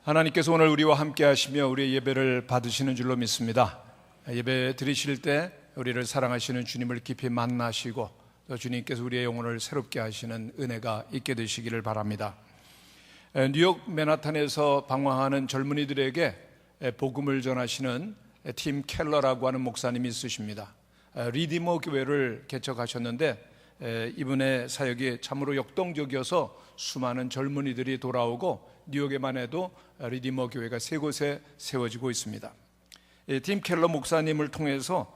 하나님께서 오늘 우리와 함께 하시며 우리의 예배를 받으시는 줄로 믿습니다. 예배 드리실 때 우리를 사랑하시는 주님을 깊이 만나시고 또 주님께서 우리의 영혼을 새롭게 하시는 은혜가 있게 되시기를 바랍니다. 뉴욕 맨하탄에서 방황하는 젊은이들에게 복음을 전하시는 팀 켈러라고 하는 목사님이 있으십니다. 리디머 교회를 개척하셨는데 이분의 사역이 참으로 역동적이어서 수많은 젊은이들이 돌아오고 뉴욕에만 해도 리디머 교회가 세 곳에 세워지고 있습니다. 팀 켈러 목사님을 통해서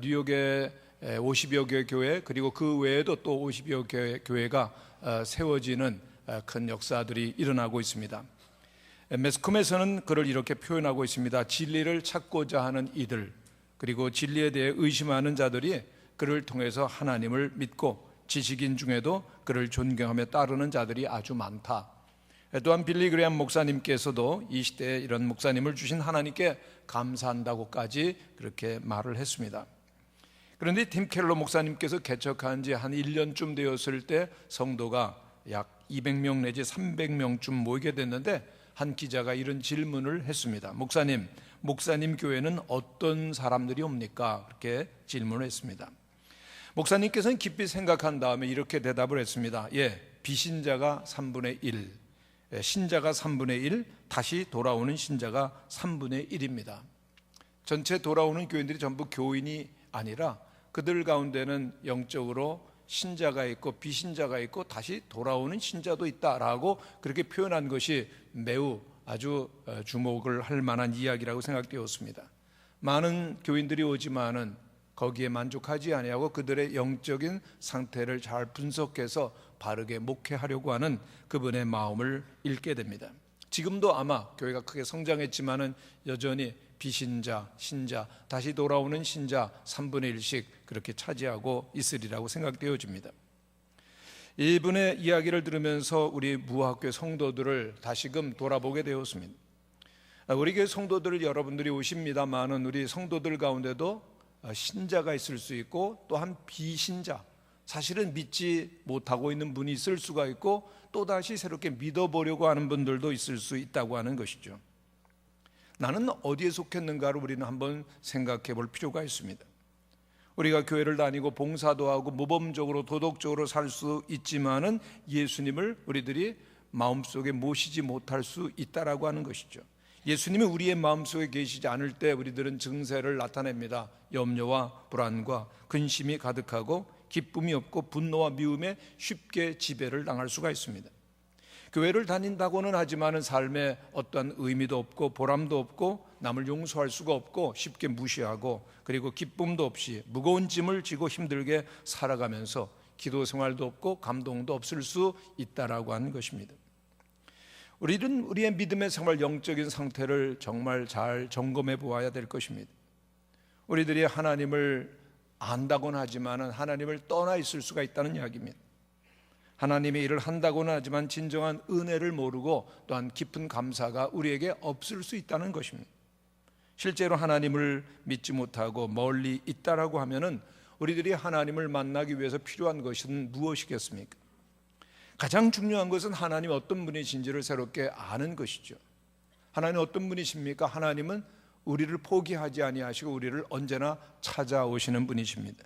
뉴욕의 50여 개의 교회 그리고 그 외에도 또 50여 개의 교회가 세워지는 큰 역사들이 일어나고 있습니다. 매스컴에서는 그를 이렇게 표현하고 있습니다. 진리를 찾고자 하는 이들 그리고 진리에 대해 의심하는 자들이 그를 통해서 하나님을 믿고 지식인 중에도 그를 존경하며 따르는 자들이 아주 많다. 또한 빌리 그레엄 목사님께서도 이 시대에 이런 목사님을 주신 하나님께 감사한다고까지 그렇게 말을 했습니다. 그런데 팀 켈러 목사님께서 개척한 지 한 1년쯤 되었을 때 성도가 약 200명 내지 300명쯤 모이게 됐는데 한 기자가 이런 질문을 했습니다. 목사님 교회는 어떤 사람들이 옵니까? 그렇게 질문을 했습니다. 목사님께서는 깊이 생각한 다음에 이렇게 대답을 했습니다. 비신자가 3분의 1, 신자가 3분의 1, 다시 돌아오는 신자가 3분의 1입니다. 전체 돌아오는 교인들이 전부 교인이 아니라 그들 가운데는 영적으로 신자가 있고 비신자가 있고 다시 돌아오는 신자도 있다라고 그렇게 표현한 것이 매우 아주 주목을 할 만한 이야기라고 생각되었습니다. 많은 교인들이 오지만은 거기에 만족하지 아니하고 그들의 영적인 상태를 잘 분석해서 바르게 목회하려고 하는 그분의 마음을 읽게 됩니다. 지금도 아마 교회가 크게 성장했지만은 여전히 비신자, 신자, 다시 돌아오는 신자 3분의 1씩 그렇게 차지하고 있으리라고 생각되어집니다. 이분의 이야기를 들으면서 우리 무학교 성도들을 다시금 돌아보게 되었습니다. 우리 교회 성도들 여러분들이 오십니다만은 우리 성도들 가운데도 신자가 있을 수 있고 또한 비신자, 사실은 믿지 못하고 있는 분이 있을 수가 있고 또다시 새롭게 믿어보려고 하는 분들도 있을 수 있다고 하는 것이죠. 나는 어디에 속했는가를 우리는 한번 생각해 볼 필요가 있습니다. 우리가 교회를 다니고 봉사도 하고 모범적으로 도덕적으로 살 수 있지만은 예수님을 우리들이 마음속에 모시지 못할 수 있다라고 하는 것이죠. 예수님이 우리의 마음속에 계시지 않을 때 우리들은 증세를 나타냅니다. 염려와 불안과 근심이 가득하고 기쁨이 없고 분노와 미움에 쉽게 지배를 당할 수가 있습니다. 교회를 다닌다고는 하지만 삶에 어떠한 의미도 없고 보람도 없고 남을 용서할 수가 없고 쉽게 무시하고 그리고 기쁨도 없이 무거운 짐을 지고 힘들게 살아가면서 기도 생활도 없고 감동도 없을 수 있다라고 하는 것입니다. 우리는 우리의 믿음의 생활 영적인 상태를 정말 잘 점검해 보아야 될 것입니다. 우리들이 하나님을 안다고는 하지만 하나님을 떠나 있을 수가 있다는 이야기입니다. 하나님의 일을 한다고는 하지만 진정한 은혜를 모르고 또한 깊은 감사가 우리에게 없을 수 있다는 것입니다. 실제로 하나님을 믿지 못하고 멀리 있다라고 하면은 우리들이 하나님을 만나기 위해서 필요한 것은 무엇이겠습니까? 가장 중요한 것은 하나님이 어떤 분이신지를 새롭게 아는 것이죠. 하나님 어떤 분이십니까? 하나님은 우리를 포기하지 아니하시고 우리를 언제나 찾아오시는 분이십니다.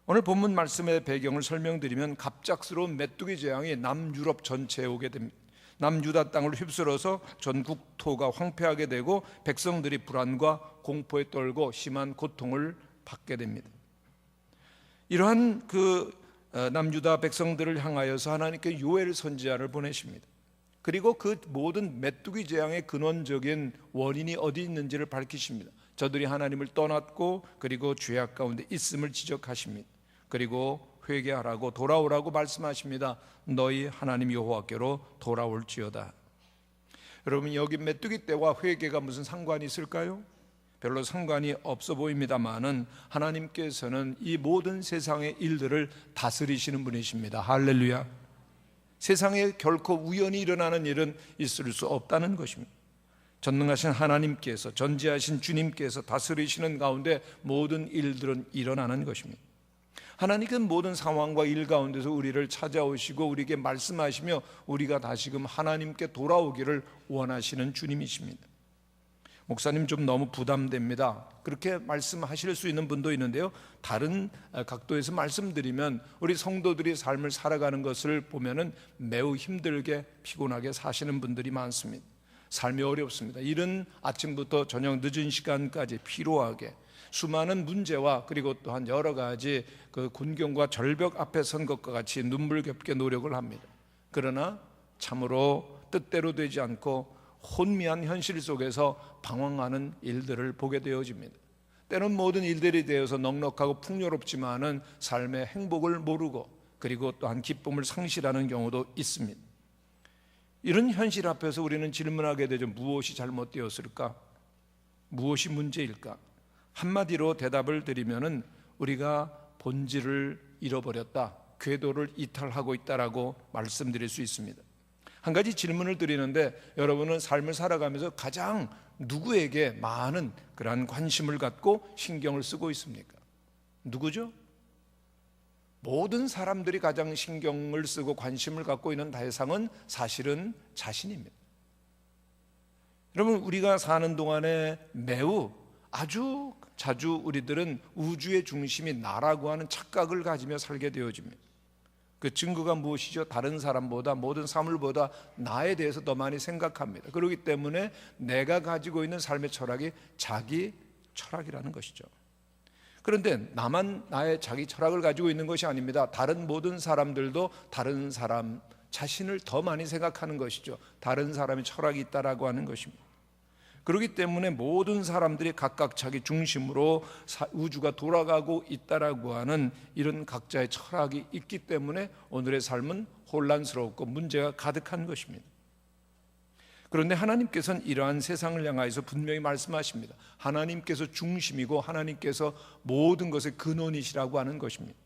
오늘 본문 말씀의 배경을 설명드리면 갑작스러운 메뚜기 재앙이 남유럽 전체에 오게 됩니다. 남유다 땅을 휩쓸어서 전 국토가 황폐하게 되고 백성들이 불안과 공포에 떨고 심한 고통을 받게 됩니다. 이러한 남유다 백성들을 향하여서 하나님께 요엘 선지자를 보내십니다. 그리고 그 모든 메뚜기 재앙의 근원적인 원인이 어디 있는지를 밝히십니다. 저들이 하나님을 떠났고 그리고 죄악 가운데 있음을 지적하십니다. 그리고 회개하라고 돌아오라고 말씀하십니다. 너희 하나님 여호와께로 돌아올지어다. 여러분, 여기 메뚜기 떼와 회개가 무슨 상관이 있을까요? 별로 상관이 없어 보입니다만은 하나님께서는 이 모든 세상의 일들을 다스리시는 분이십니다. 할렐루야. 세상에 결코 우연히 일어나는 일은 있을 수 없다는 것입니다. 전능하신 하나님께서, 전지하신 주님께서 다스리시는 가운데 모든 일들은 일어나는 것입니다. 하나님은 모든 상황과 일 가운데서 우리를 찾아오시고 우리에게 말씀하시며 우리가 다시금 하나님께 돌아오기를 원하시는 주님이십니다. 목사님 좀 너무 부담됩니다. 그렇게 말씀하실 수 있는 분도 있는데요, 다른 각도에서 말씀드리면 우리 성도들이 삶을 살아가는 것을 보면은 매우 힘들게 피곤하게 사시는 분들이 많습니다. 삶이 어렵습니다. 이른 아침부터 저녁 늦은 시간까지 피로하게 수많은 문제와 그리고 또한 여러 가지 그 곤경과 절벽 앞에 선 것과 같이 눈물겹게 노력을 합니다. 그러나 참으로 뜻대로 되지 않고 혼미한 현실 속에서 방황하는 일들을 보게 되어집니다. 때론 모든 일들이 되어서 넉넉하고 풍요롭지만은 삶의 행복을 모르고 그리고 또한 기쁨을 상실하는 경우도 있습니다. 이런 현실 앞에서 우리는 질문하게 되죠. 무엇이 잘못되었을까? 무엇이 문제일까? 한마디로 대답을 드리면은 우리가 본질을 잃어버렸다, 궤도를 이탈하고 있다라고 말씀드릴 수 있습니다. 한 가지 질문을 드리는데, 여러분은 삶을 살아가면서 가장 누구에게 많은 그러한 관심을 갖고 신경을 쓰고 있습니까? 누구죠? 모든 사람들이 가장 신경을 쓰고 관심을 갖고 있는 대상은 사실은 자신입니다. 여러분, 우리가 사는 동안에 매우 아주 자주 우리들은 우주의 중심이 나라고 하는 착각을 가지며 살게 되어집니다. 그 증거가 무엇이죠? 다른 사람보다, 모든 사물보다 나에 대해서 더 많이 생각합니다. 그렇기 때문에 내가 가지고 있는 삶의 철학이 자기 철학이라는 것이죠. 그런데 나만 나의 자기 철학을 가지고 있는 것이 아닙니다. 다른 모든 사람들도 다른 사람 자신을 더 많이 생각하는 것이죠. 다른 사람의 철학이 있다라고 하는 것입니다. 그렇기 때문에 모든 사람들이 각각 자기 중심으로 우주가 돌아가고 있다라고 하는 이런 각자의 철학이 있기 때문에 오늘의 삶은 혼란스럽고 문제가 가득한 것입니다. 그런데 하나님께서는 이러한 세상을 향하여서 분명히 말씀하십니다. 하나님께서 중심이고 하나님께서 모든 것의 근원이시라고 하는 것입니다.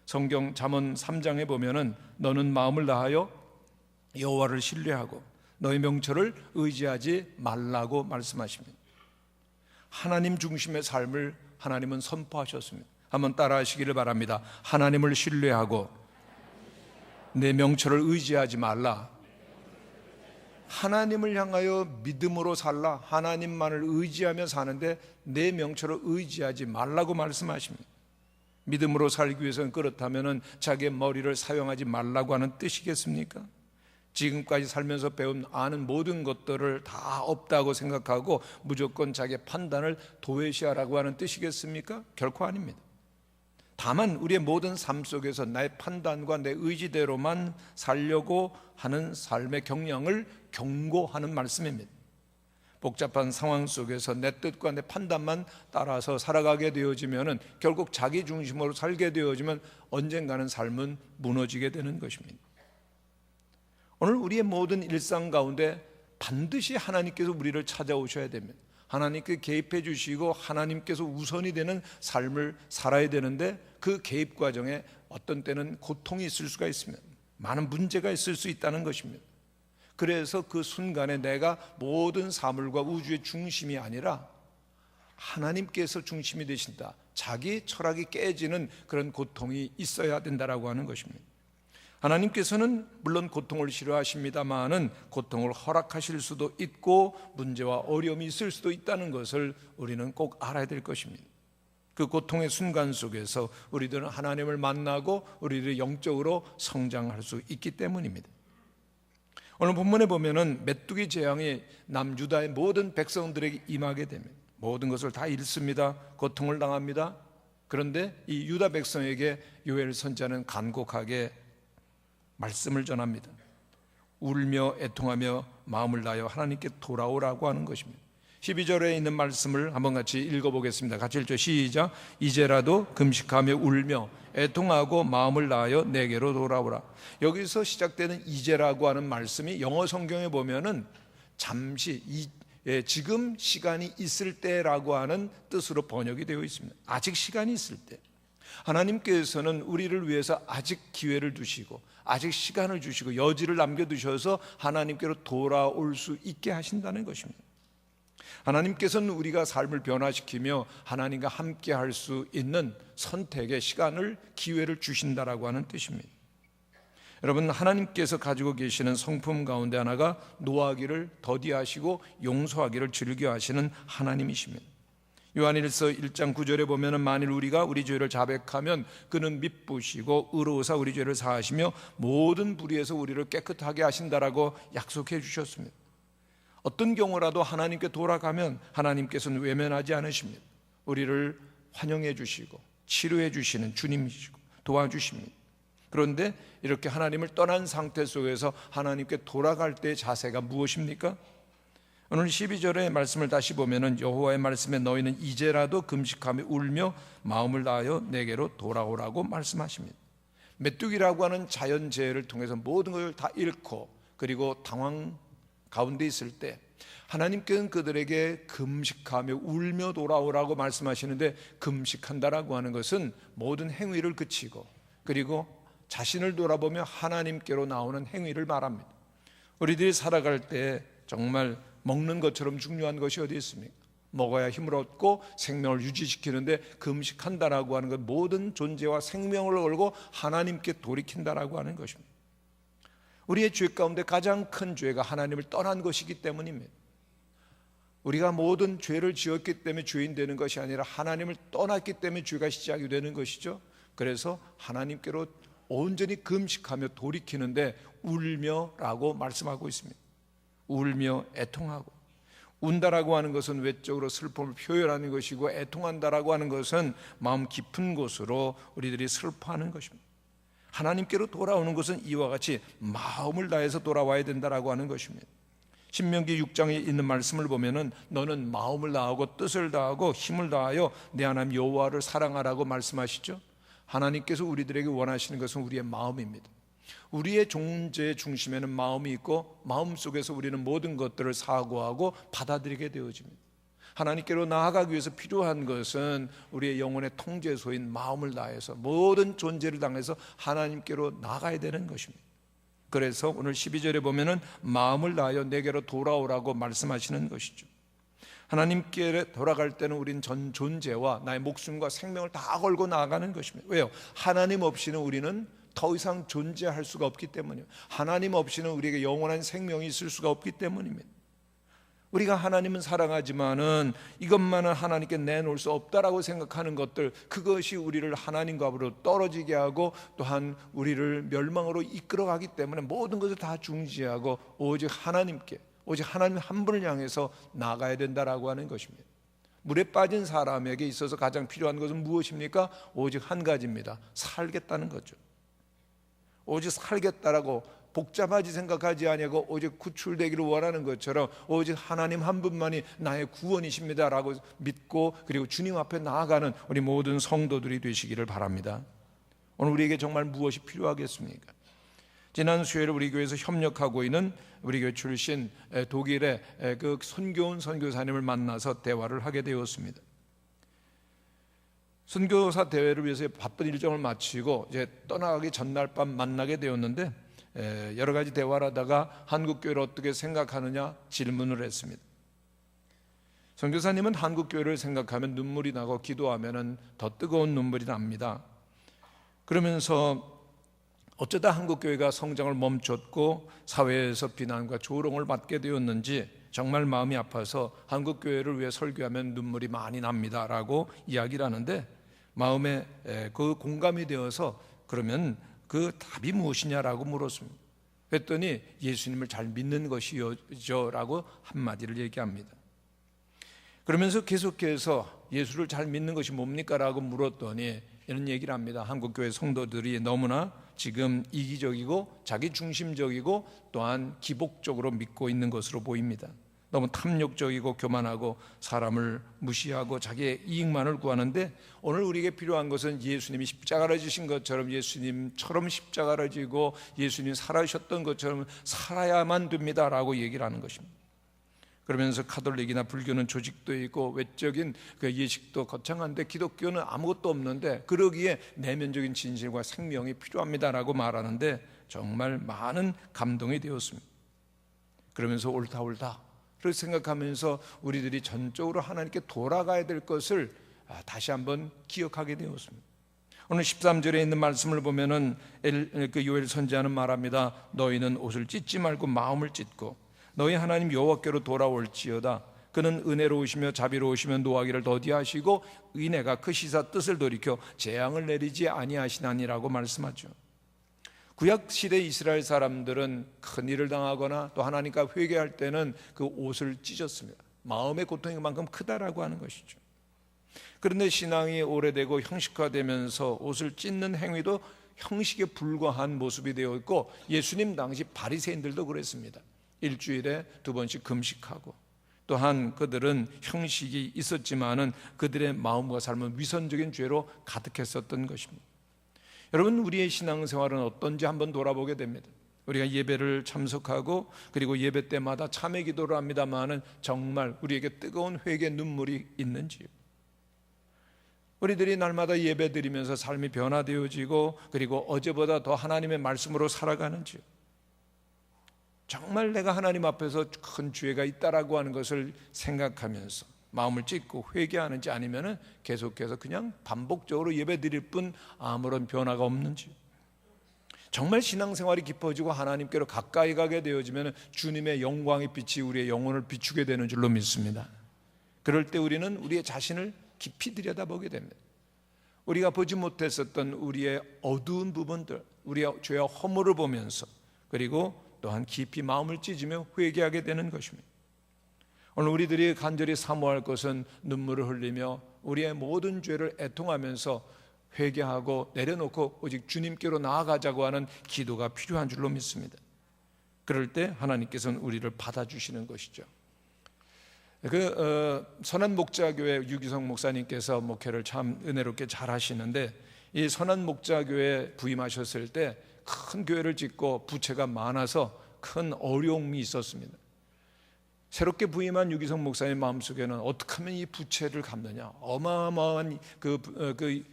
성경 잠언 3장에 보면은 너는 마음을 다하여 여호와를 신뢰하고 너의 명철을 의지하지 말라고 말씀하십니다. 하나님 중심의 삶을 하나님은 선포하셨습니다. 한번 따라하시기를 바랍니다. 하나님을 신뢰하고 내 명철을 의지하지 말라. 하나님을 향하여 믿음으로 살라. 하나님만을 의지하며 사는데 내 명철을 의지하지 말라고 말씀하십니다. 믿음으로 살기 위해서는 그렇다면 자기의 머리를 사용하지 말라고 하는 뜻이겠습니까? 지금까지 살면서 배운 아는 모든 것들을 다 없다고 생각하고 무조건 자기의 판단을 도외시하라고 하는 뜻이겠습니까? 결코 아닙니다. 다만 우리의 모든 삶 속에서 나의 판단과 내 의지대로만 살려고 하는 삶의 경향을 경고하는 말씀입니다. 복잡한 상황 속에서 내 뜻과 내 판단만 따라서 살아가게 되어지면 결국 자기 중심으로 살게 되어지면 언젠가는 삶은 무너지게 되는 것입니다. 오늘 우리의 모든 일상 가운데 반드시 하나님께서 우리를 찾아오셔야 됩니다. 하나님께 개입해 주시고 하나님께서 우선이 되는 삶을 살아야 되는데 그 개입 과정에 어떤 때는 고통이 있을 수가 있습니다. 많은 문제가 있을 수 있다는 것입니다. 그래서 그 순간에 내가 모든 사물과 우주의 중심이 아니라 하나님께서 중심이 되신다, 자기 철학이 깨지는 그런 고통이 있어야 된다라고 하는 것입니다. 하나님께서는 물론 고통을 싫어하십니다마는 고통을 허락하실 수도 있고 문제와 어려움이 있을 수도 있다는 것을 우리는 꼭 알아야 될 것입니다. 그 고통의 순간 속에서 우리들은 하나님을 만나고 우리들이 영적으로 성장할 수 있기 때문입니다. 오늘 본문에 보면은 메뚜기 재앙이 남유다의 모든 백성들에게 임하게 됩니다. 모든 것을 다 잃습니다. 고통을 당합니다. 그런데 이 유다 백성에게 요엘 선지자는 간곡하게 말씀을 전합니다. 울며 애통하며 마음을 다하여 하나님께 돌아오라고 하는 것입니다. 12절에 있는 말씀을 한번 같이 읽어보겠습니다. 같이 읽죠. 시작. 이제라도 금식하며 울며 애통하고 마음을 다하여 내게로 돌아오라. 여기서 시작되는 이제라고 하는 말씀이 영어 성경에 보면은 잠시, 지금 시간이 있을 때라고 하는 뜻으로 번역이 되어 있습니다. 아직 시간이 있을 때. 하나님께서는 우리를 위해서 아직 기회를 두시고 아직 시간을 주시고 여지를 남겨두셔서 하나님께로 돌아올 수 있게 하신다는 것입니다. 하나님께서는 우리가 삶을 변화시키며 하나님과 함께 할 수 있는 선택의 시간을, 기회를 주신다라고 하는 뜻입니다. 여러분, 하나님께서 가지고 계시는 성품 가운데 하나가 노하기를 더디하시고 용서하기를 즐겨하시는 하나님이십니다. 요한일서 1장 9절에 보면 만일 우리가 우리 죄를 자백하면 그는 미쁘시고 의로우사 우리 죄를 사하시며 모든 불의에서 우리를 깨끗하게 하신다라고 약속해 주셨습니다. 어떤 경우라도 하나님께 돌아가면 하나님께서는 외면하지 않으십니다. 우리를 환영해 주시고 치료해 주시는 주님이시고 도와주십니다. 그런데 이렇게 하나님을 떠난 상태 속에서 하나님께 돌아갈 때의 자세가 무엇입니까? 오늘 12절의 말씀을 다시 보면은 여호와의 말씀에 너희는 이제라도 금식하며 울며 마음을 다하여 내게로 돌아오라고 말씀하십니다. 메뚜기라고 하는 자연재해를 통해서 모든 것을 다 잃고 그리고 당황 가운데 있을 때 하나님께서는 그들에게 금식하며 울며 돌아오라고 말씀하시는데, 금식한다라고 하는 것은 모든 행위를 그치고 그리고 자신을 돌아보며 하나님께로 나오는 행위를 말합니다. 우리들이 살아갈 때 정말 먹는 것처럼 중요한 것이 어디 있습니까? 먹어야 힘을 얻고 생명을 유지시키는데 금식한다라고 하는 것, 모든 존재와 생명을 걸고 하나님께 돌이킨다라고 하는 것입니다. 우리의 죄 가운데 가장 큰 죄가 하나님을 떠난 것이기 때문입니다. 우리가 모든 죄를 지었기 때문에 죄인 되는 것이 아니라 하나님을 떠났기 때문에 죄가 시작이 되는 것이죠. 그래서 하나님께로 온전히 금식하며 돌이키는데 울며라고 말씀하고 있습니다. 울며 애통하고, 운다라고 하는 것은 외적으로 슬픔을 표현하는 것이고, 애통한다라고 하는 것은 마음 깊은 곳으로 우리들이 슬퍼하는 것입니다. 하나님께로 돌아오는 것은 이와 같이 마음을 다해서 돌아와야 된다라고 하는 것입니다. 신명기 6장에 있는 말씀을 보면은 너는 마음을 다하고 뜻을 다하고 힘을 다하여 내 하나님 여호와를 사랑하라고 말씀하시죠. 하나님께서 우리들에게 원하시는 것은 우리의 마음입니다. 우리의 존재의 중심에는 마음이 있고 마음 속에서 우리는 모든 것들을 사고하고 받아들이게 되어집니다. 하나님께로 나아가기 위해서 필요한 것은 우리의 영혼의 통제소인 마음을 다해서 모든 존재를 당해서 하나님께로 나아가야 되는 것입니다. 그래서 오늘 12절에 보면은 마음을 다하여 내게로 돌아오라고 말씀하시는 것이죠. 하나님께 돌아갈 때는 우린 전 존재와 나의 목숨과 생명을 다 걸고 나아가는 것입니다. 왜요? 하나님 없이는 우리는 더 이상 존재할 수가 없기 때문이에요. 하나님 없이는 우리에게 영원한 생명이 있을 수가 없기 때문입니다. 우리가 하나님은 사랑하지만은 이것만은 하나님께 내놓을 수 없다라고 생각하는 것들, 그것이 우리를 하나님과로 떨어지게 하고 또한 우리를 멸망으로 이끌어가기 때문에 모든 것을 다 중지하고 오직 하나님께, 오직 하나님 한 분을 향해서 나가야 된다라고 하는 것입니다. 물에 빠진 사람에게 있어서 가장 필요한 것은 무엇입니까? 오직 한 가지입니다. 살겠다는 거죠. 오직 살겠다라고 복잡하지 생각하지 아니하고 오직 구출되기를 원하는 것처럼 오직 하나님 한 분만이 나의 구원이십니다라고 믿고 그리고 주님 앞에 나아가는 우리 모든 성도들이 되시기를 바랍니다. 오늘 우리에게 정말 무엇이 필요하겠습니까? 지난 수요일 우리 교회에서 협력하고 있는 우리 교회 출신 독일의 그 선교원 선교사님을 만나서 대화를 하게 되었습니다. 선교사 대회를 위해서 바쁜 일정을 마치고 이제 떠나가기 전날 밤 만나게 되었는데 여러 가지 대화를 하다가 한국교회를 어떻게 생각하느냐 질문을 했습니다. 선교사님은 한국교회를 생각하면 눈물이 나고 기도하면 더 뜨거운 눈물이 납니다. 그러면서 어쩌다 한국교회가 성장을 멈췄고 사회에서 비난과 조롱을 받게 되었는지 정말 마음이 아파서 한국교회를 위해 설교하면 눈물이 많이 납니다라고 이야기를 하는데, 마음에 그 공감이 되어서 그러면 그 답이 무엇이냐라고 물었습니다. 그랬더니 예수님을 잘 믿는 것이죠 라고 한마디를 얘기합니다. 그러면서 계속해서 예수를 잘 믿는 것이 뭡니까? 라고 물었더니 이런 얘기를 합니다. 한국교회 성도들이 너무나 지금 이기적이고 자기 중심적이고 또한 기복적으로 믿고 있는 것으로 보입니다. 너무 탐욕적이고 교만하고 사람을 무시하고 자기의 이익만을 구하는데, 오늘 우리에게 필요한 것은 예수님이 십자가를 지신 것처럼 예수님처럼 십자가를 지고 예수님이 살아주셨던 것처럼 살아야만 됩니다라고 얘기를 하는 것입니다. 그러면서 가톨릭이나 불교는 조직도 있고 외적인 그 예식도 거창한데 기독교는 아무것도 없는데 그러기에 내면적인 진실과 생명이 필요합니다라고 말하는데 정말 많은 감동이 되었습니다. 그러면서 옳다 그렇게 생각하면서 우리들이 전적으로 하나님께 돌아가야 될 것을 다시 한번 기억하게 되었습니다. 오늘 13절에 있는 말씀을 보면은 요엘 선지자는 말합니다. 너희는 옷을 찢지 말고 마음을 찢고 너희 하나님 여호와께로 돌아올지어다. 그는 은혜로우시며 자비로우시며 노하기를 더디하시고 은혜가 크시사 뜻을 돌이켜 재앙을 내리지 아니하시나니라고 말씀하죠. 구약 시대 이스라엘 사람들은 큰 일을 당하거나 또 하나님과 회개할 때는 그 옷을 찢었습니다. 마음의 고통이 그만큼 크다라고 하는 것이죠. 그런데 신앙이 오래되고 형식화되면서 옷을 찢는 행위도 형식에 불과한 모습이 되어 있고, 예수님 당시 바리새인들도 그랬습니다. 일주일에 2번씩 금식하고, 또한 그들은 형식이 있었지만은 그들의 마음과 삶은 위선적인 죄로 가득했었던 것입니다. 여러분, 우리의 신앙생활은 어떤지 한번 돌아보게 됩니다. 우리가 예배를 참석하고 그리고 예배 때마다 참회 기도를 합니다만은 정말 우리에게 뜨거운 회개 눈물이 있는지요? 우리들이 날마다 예배 드리면서 삶이 변화되어지고 그리고 어제보다 더 하나님의 말씀으로 살아가는지요? 정말 내가 하나님 앞에서 큰 죄가 있다라고 하는 것을 생각하면서 마음을 찢고 회개하는지, 아니면은 계속해서 그냥 반복적으로 예배 드릴 뿐 아무런 변화가 없는지. 정말 신앙생활이 깊어지고 하나님께로 가까이 가게 되어지면 주님의 영광의 빛이 우리의 영혼을 비추게 되는 줄로 믿습니다. 그럴 때 우리는 우리의 자신을 깊이 들여다보게 됩니다. 우리가 보지 못했었던 우리의 어두운 부분들, 우리의 죄와 허물을 보면서 그리고 또한 깊이 마음을 찢으며 회개하게 되는 것입니다. 오늘 우리들이 간절히 사모할 것은 눈물을 흘리며 우리의 모든 죄를 애통하면서 회개하고 내려놓고 오직 주님께로 나아가자고 하는 기도가 필요한 줄로 믿습니다. 그럴 때 하나님께서는 우리를 받아주시는 것이죠. 선한목자교회 유기성 목사님께서 목회를 참 은혜롭게 잘 하시는데, 이 선한목자교회 부임하셨을 때 큰 교회를 짓고 부채가 많아서 큰 어려움이 있었습니다. 새롭게 부임한 유기성 목사님 마음속에는 어떻게 하면 이 부채를 갚느냐, 어마어마한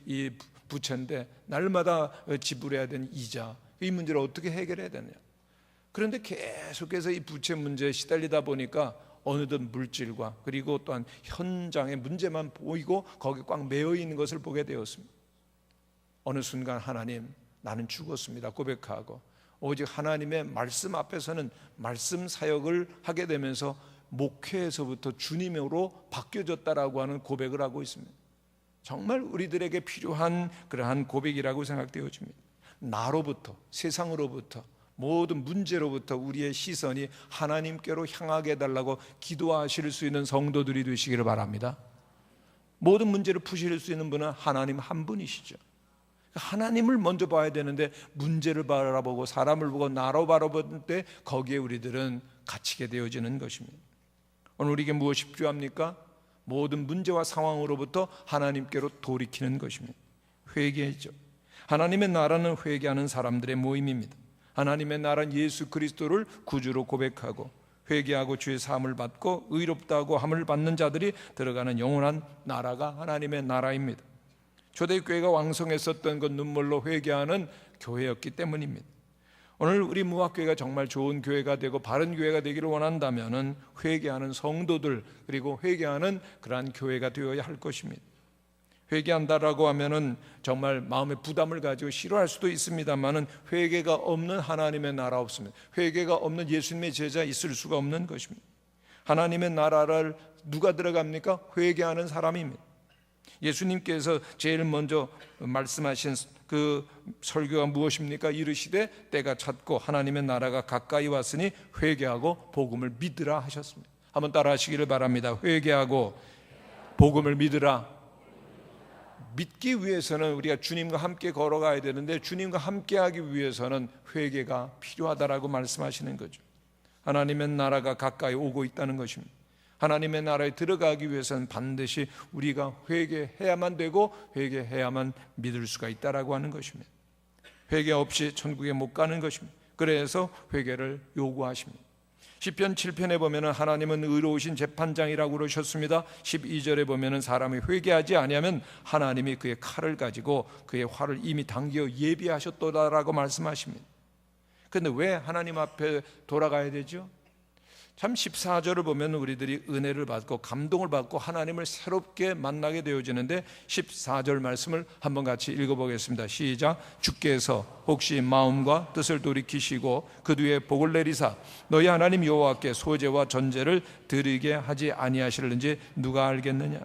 이 부채인데 날마다 지불해야 되는 이자, 이 문제를 어떻게 해결해야 되느냐. 그런데 계속해서 이 부채 문제에 시달리다 보니까 어느덧 물질과 그리고 또한 현장의 문제만 보이고 거기에 꽉 매여 있는 것을 보게 되었습니다. 어느 순간 하나님, 나는 죽었습니다 고백하고 오직 하나님의 말씀 앞에서는 말씀 사역을 하게 되면서 목회에서부터 주님으로 바뀌어졌다라고 하는 고백을 하고 있습니다. 정말 우리들에게 필요한 그러한 고백이라고 생각되어집니다. 나로부터, 세상으로부터, 모든 문제로부터 우리의 시선이 하나님께로 향하게 해달라고 기도하실 수 있는 성도들이 되시기를 바랍니다. 모든 문제를 푸실 수 있는 분은 하나님 한 분이시죠. 하나님을 먼저 봐야 되는데 문제를 바라보고 사람을 보고 나로 바라볼 때 거기에 우리들은 갇히게 되어지는 것입니다. 오늘 우리에게 무엇이 필요합니까? 모든 문제와 상황으로부터 하나님께로 돌이키는 것입니다. 회개죠. 하나님의 나라는 회개하는 사람들의 모임입니다. 하나님의 나라는 예수 그리스도를 구주로 고백하고 회개하고 주의 사함을 받고 의롭다고 함을 받는 자들이 들어가는 영원한 나라가 하나님의 나라입니다. 초대교회가 왕성했었던 그 눈물로 회개하는 교회였기 때문입니다. 오늘 우리 무학교회가 정말 좋은 교회가 되고 바른 교회가 되기를 원한다면 회개하는 성도들 그리고 회개하는 그러한 교회가 되어야 할 것입니다. 회개한다라고 하면은 정말 마음의 부담을 가지고 싫어할 수도 있습니다만은 회개가 없는 하나님의 나라 없습니다. 회개가 없는 예수님의 제자 있을 수가 없는 것입니다. 하나님의 나라를 누가 들어갑니까? 회개하는 사람입니다. 예수님께서 제일 먼저 말씀하신 그 설교가 무엇입니까? 이르시되 때가 찼고 하나님의 나라가 가까이 왔으니 회개하고 복음을 믿으라 하셨습니다. 한번 따라 하시기를 바랍니다. 회개하고 복음을 믿으라. 믿기 위해서는 우리가 주님과 함께 걸어가야 되는데 주님과 함께하기 위해서는 회개가 필요하다라고 말씀하시는 거죠. 하나님의 나라가 가까이 오고 있다는 것입니다. 하나님의 나라에 들어가기 위해서는 반드시 우리가 회개해야만 되고 회개해야만 믿을 수가 있다라고 하는 것입니다. 회개 없이 천국에 못 가는 것입니다. 그래서 회개를 요구하십니다. 시편 7편에 보면은 하나님은 의로우신 재판장이라고 그러셨습니다. 12절에 보면은 사람이 회개하지 아니하면 하나님이 그의 칼을 가지고 그의 활을 이미 당겨 예비하셨도다라고 말씀하십니다. 그런데 왜 하나님 앞에 돌아가야 되죠? 참 14절을 보면 우리들이 은혜를 받고 감동을 받고 하나님을 새롭게 만나게 되어지는데 14절 말씀을 한번 같이 읽어보겠습니다. 시작. 주께서 혹시 마음과 뜻을 돌이키시고 그 뒤에 복을 내리사 너희 하나님 여호와께 소제와 전제를 드리게 하지 아니하실는지 누가 알겠느냐.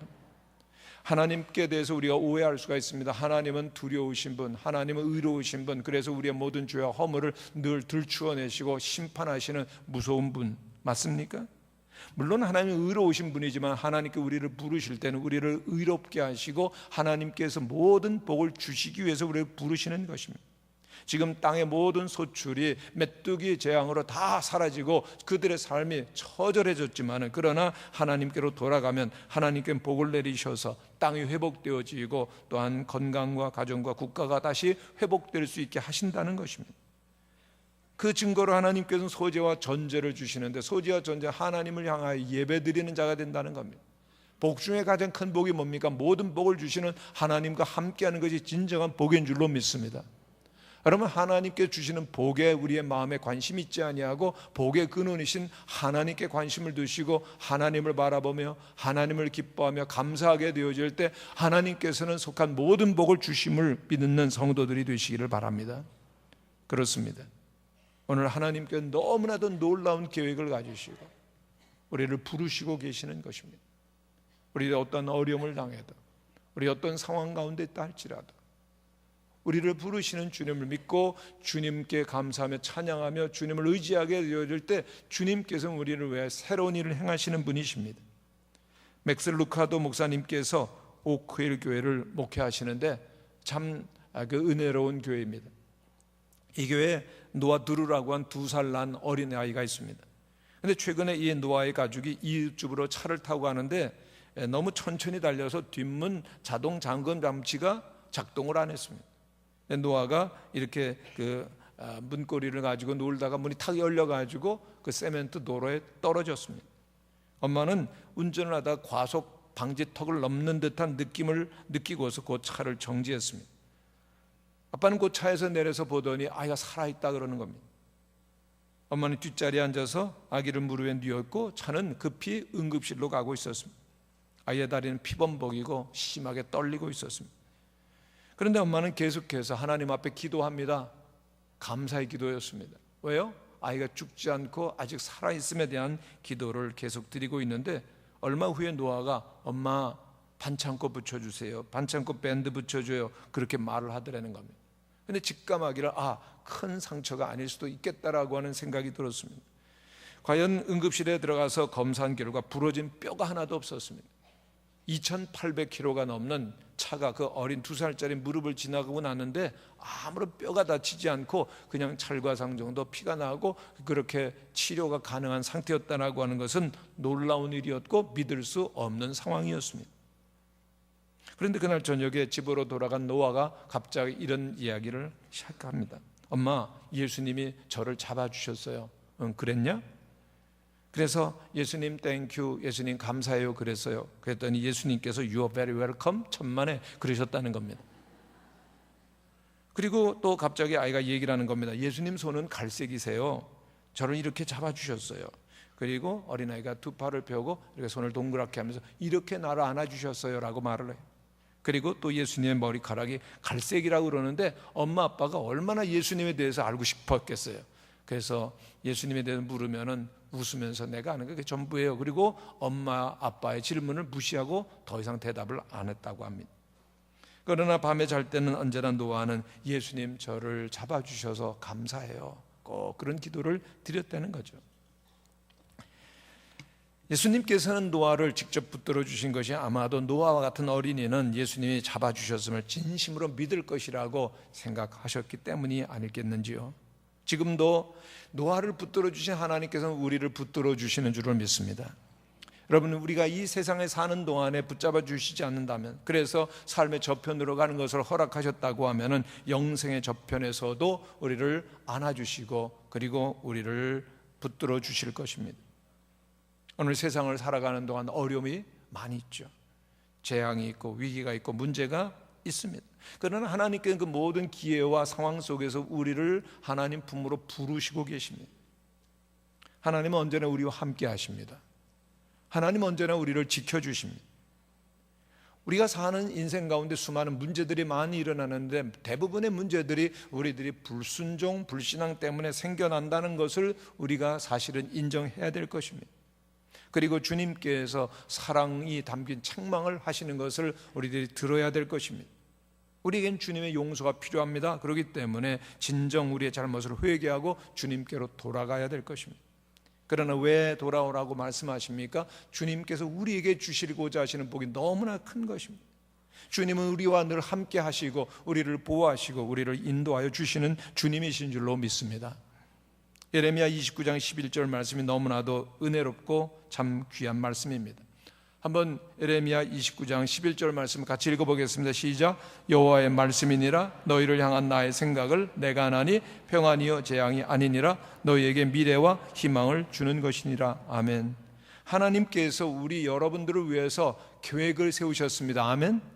하나님께 대해서 우리가 오해할 수가 있습니다. 하나님은 두려우신 분, 하나님은 의로우신 분, 그래서 우리의 모든 죄와 허물을 늘 들추어내시고 심판하시는 무서운 분, 맞습니까? 물론 하나님은 의로우신 분이지만 하나님께 우리를 부르실 때는 우리를 의롭게 하시고 하나님께서 모든 복을 주시기 위해서 우리를 부르시는 것입니다. 지금 땅의 모든 소출이 메뚜기 재앙으로 다 사라지고 그들의 삶이 처절해졌지만 그러나 하나님께로 돌아가면 하나님께 복을 내리셔서 땅이 회복되어지고 또한 건강과 가정과 국가가 다시 회복될 수 있게 하신다는 것입니다. 그 증거로 하나님께서는 소제와 전제를 주시는데 소제와 전제, 하나님을 향하여 예배드리는 자가 된다는 겁니다. 복 중에 가장 큰 복이 뭡니까? 모든 복을 주시는 하나님과 함께하는 것이 진정한 복인 줄로 믿습니다. 여러분, 하나님께 주시는 복에 우리의 마음에 관심이 있지 아니하고 복의 근원이신 하나님께 관심을 두시고 하나님을 바라보며 하나님을 기뻐하며 감사하게 되어질 때 하나님께서는 속한 모든 복을 주심을 믿는 성도들이 되시기를 바랍니다. 그렇습니다. 오늘 하나님께 너무나도 놀라운 계획을 가지시고 우리를 부르시고 계시는 것입니다. 우리가 어떤 어려움을 당해도 우리 어떤 상황 가운데 있다 할지라도 우리를 부르시는 주님을 믿고 주님께 감사하며 찬양하며 주님을 의지하게 되어질 때 주님께서는 우리를 위해 새로운 일을 행하시는 분이십니다. 맥스 루카도 목사님께서 오크힐 교회를 목회하시는데 참 은혜로운 교회입니다. 이 교회에 노아 두루라고 한 2살 난 어린아이가 있습니다. 그런데 최근에 이 노아의 가족이 이웃집으로 차를 타고 가는데 너무 천천히 달려서 뒷문 자동 잠금 장치가 작동을 안 했습니다. 노아가 이렇게 문고리를 가지고 놀다가 문이 탁 열려가지고 그 세멘트 도로에 떨어졌습니다. 엄마는 운전을 하다가 과속 방지턱을 넘는 듯한 느낌을 느끼고서 그 차를 정지했습니다. 아빠는 그 차에서 내려서 보더니 아이가 살아있다 그러는 겁니다. 엄마는 뒷자리에 앉아서 아기를 무릎에 뉘었고 차는 급히 응급실로 가고 있었습니다. 아이의 다리는 피범벅이고 심하게 떨리고 있었습니다. 그런데 엄마는 계속해서 하나님 앞에 기도합니다. 감사의 기도였습니다. 왜요? 아이가 죽지 않고 아직 살아있음에 대한 기도를 계속 드리고 있는데 얼마 후에 노아가 엄마 반창고 붙여주세요, 반창고 밴드 붙여줘요, 그렇게 말을 하더라는 겁니다. 근데 직감하기를 큰 상처가 아닐 수도 있겠다라고 하는 생각이 들었습니다. 과연 응급실에 들어가서 검사한 결과 부러진 뼈가 하나도 없었습니다. 2800kg가 넘는 차가 그 어린 2살짜리 무릎을 지나가고 났는데 아무런 뼈가 다치지 않고 그냥 찰과상 정도 피가 나고 그렇게 치료가 가능한 상태였다라고 하는 것은 놀라운 일이었고 믿을 수 없는 상황이었습니다. 그런데 그날 저녁에 집으로 돌아간 노아가 갑자기 이런 이야기를 시작합니다. 엄마, 예수님이 저를 잡아주셨어요. 응, 그랬냐? 그래서 예수님 땡큐, 예수님 감사해요 그랬어요. 그랬더니 예수님께서 You are very welcome 천만에 그러셨다는 겁니다. 그리고 또 갑자기 아이가 얘기를 하는 겁니다. 예수님 손은 갈색이세요. 저를 이렇게 잡아주셨어요. 그리고 어린아이가 2팔을 펴고 이렇게 손을 동그랗게 하면서 이렇게 나를 안아주셨어요 라고 말을 해요. 그리고 또 예수님의 머리카락이 갈색이라고 그러는데 엄마 아빠가 얼마나 예수님에 대해서 알고 싶었겠어요. 그래서 예수님에 대해서 물으면은 웃으면서 내가 아는 게 그게 전부예요. 그리고 엄마 아빠의 질문을 무시하고 더 이상 대답을 안 했다고 합니다. 그러나 밤에 잘 때는 언제나 노아는 예수님 저를 잡아주셔서 감사해요, 꼭 그런 기도를 드렸다는 거죠. 예수님께서는 노아를 직접 붙들어 주신 것이 아마도 노아와 같은 어린이는 예수님이 잡아주셨음을 진심으로 믿을 것이라고 생각하셨기 때문이 아니겠는지요. 지금도 노아를 붙들어 주신 하나님께서는 우리를 붙들어 주시는 줄을 믿습니다. 여러분, 우리가 이 세상에 사는 동안에 붙잡아 주시지 않는다면, 그래서 삶의 저편으로 가는 것을 허락하셨다고 하면은 영생의 저편에서도 우리를 안아주시고 그리고 우리를 붙들어 주실 것입니다. 오늘 세상을 살아가는 동안 어려움이 많이 있죠. 재앙이 있고 위기가 있고 문제가 있습니다. 그러나 하나님께는 그 모든 기회와 상황 속에서 우리를 하나님 품으로 부르시고 계십니다. 하나님은 언제나 우리와 함께 하십니다. 하나님은 언제나 우리를 지켜주십니다. 우리가 사는 인생 가운데 수많은 문제들이 많이 일어나는데 대부분의 문제들이 우리들이 불순종, 불신앙 때문에 생겨난다는 것을 우리가 사실은 인정해야 될 것입니다. 그리고 주님께서 사랑이 담긴 책망을 하시는 것을 우리들이 들어야 될 것입니다. 우리에겐 주님의 용서가 필요합니다. 그렇기 때문에 진정 우리의 잘못을 회개하고 주님께로 돌아가야 될 것입니다. 그러나 왜 돌아오라고 말씀하십니까? 주님께서 우리에게 주시고자 하시는 복이 너무나 큰 것입니다. 주님은 우리와 늘 함께 하시고 우리를 보호하시고 우리를 인도하여 주시는 주님이신 줄로 믿습니다. 예레미야 29장 11절 말씀이 너무나도 은혜롭고 참 귀한 말씀입니다. 한번 예레미야 29장 11절 말씀 같이 읽어보겠습니다. 시작. 여호와의 말씀이니라. 너희를 향한 나의 생각을 내가 하나니 평안이요 재앙이 아니니라. 너희에게 미래와 희망을 주는 것이니라. 아멘. 하나님께서 우리 여러분들을 위해서 계획을 세우셨습니다. 아멘.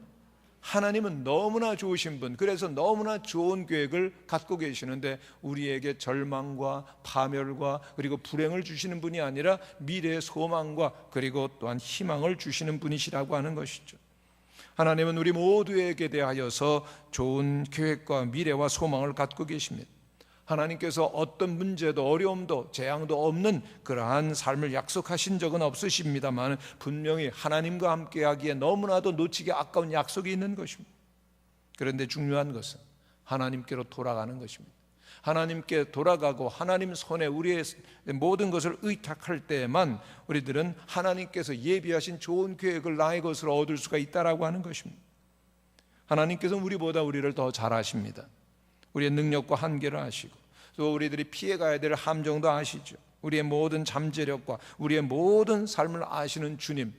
하나님은 너무나 좋으신 분, 그래서 너무나 좋은 계획을 갖고 계시는데 우리에게 절망과 파멸과 그리고 불행을 주시는 분이 아니라 미래의 소망과 그리고 또한 희망을 주시는 분이시라고 하는 것이죠. 하나님은 우리 모두에게 대하여서 좋은 계획과 미래와 소망을 갖고 계십니다. 하나님께서 어떤 문제도 어려움도 재앙도 없는 그러한 삶을 약속하신 적은 없으십니다만 분명히 하나님과 함께하기에 너무나도 놓치기 아까운 약속이 있는 것입니다. 그런데 중요한 것은 하나님께로 돌아가는 것입니다. 하나님께 돌아가고 하나님 손에 우리의 모든 것을 의탁할 때에만 우리들은 하나님께서 예비하신 좋은 계획을 나의 것으로 얻을 수가 있다라고 하는 것입니다. 하나님께서는 우리보다 우리를 더 잘 아십니다. 우리의 능력과 한계를 아시고 또 우리들이 피해가야 될 함정도 아시죠. 우리의 모든 잠재력과 우리의 모든 삶을 아시는 주님,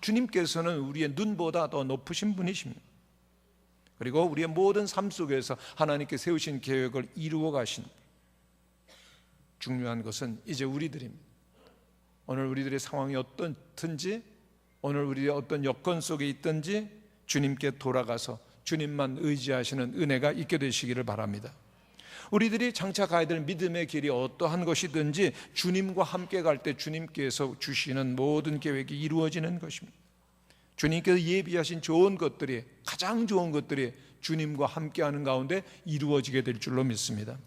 주님께서는 우리의 눈보다 더 높으신 분이십니다. 그리고 우리의 모든 삶 속에서 하나님께 세우신 계획을 이루어 가신, 중요한 것은 이제 우리들입니다. 오늘 우리들의 상황이 어떻든지, 오늘 우리의 어떤 여건 속에 있든지 주님께 돌아가서 주님만 의지하시는 은혜가 있게 되시기를 바랍니다. 우리들이 장차 가야 될 믿음의 길이 어떠한 것이든지 주님과 함께 갈 때 주님께서 주시는 모든 계획이 이루어지는 것입니다. 주님께서 예비하신 좋은 것들이, 가장 좋은 것들이 주님과 함께하는 가운데 이루어지게 될 줄로 믿습니다.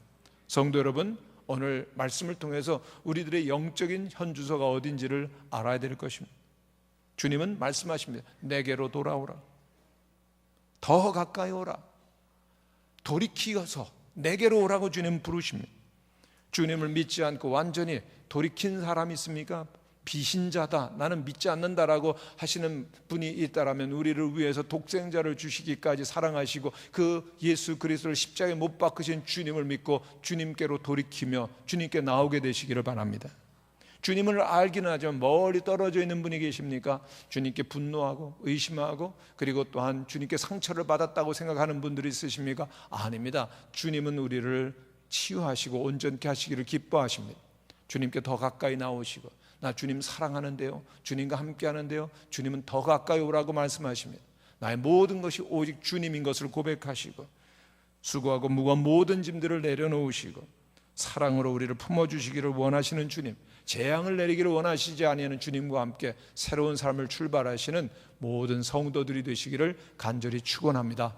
성도 여러분, 오늘 말씀을 통해서 우리들의 영적인 현주소가 어딘지를 알아야 될 것입니다. 주님은 말씀하십니다. 내게로 돌아오라. 더 가까이 오라. 돌이키어서 내게로 오라고 주님 부르십니다. 주님을 믿지 않고 완전히 돌이킨 사람이 있습니까? 비신자다, 나는 믿지 않는다라고 하시는 분이 있다라면 우리를 위해서 독생자를 주시기까지 사랑하시고 그 예수 그리스도를 십자가에 못 박으신 주님을 믿고 주님께로 돌이키며 주님께 나오게 되시기를 바랍니다. 주님을 알기는 하지만 멀리 떨어져 있는 분이 계십니까? 주님께 분노하고 의심하고 그리고 또한 주님께 상처를 받았다고 생각하는 분들이 있으십니까? 아닙니다. 주님은 우리를 치유하시고 온전케 하시기를 기뻐하십니다. 주님께 더 가까이 나오시고, 나 주님 사랑하는데요, 주님과 함께 하는데요, 주님은 더 가까이 오라고 말씀하십니다. 나의 모든 것이 오직 주님인 것을 고백하시고 수고하고 무거운 모든 짐들을 내려놓으시고 사랑으로 우리를 품어주시기를 원하시는 주님, 재앙을 내리기를 원하시지 아니하는 주님과 함께 새로운 삶을 출발하시는 모든 성도들이 되시기를 간절히 축원합니다.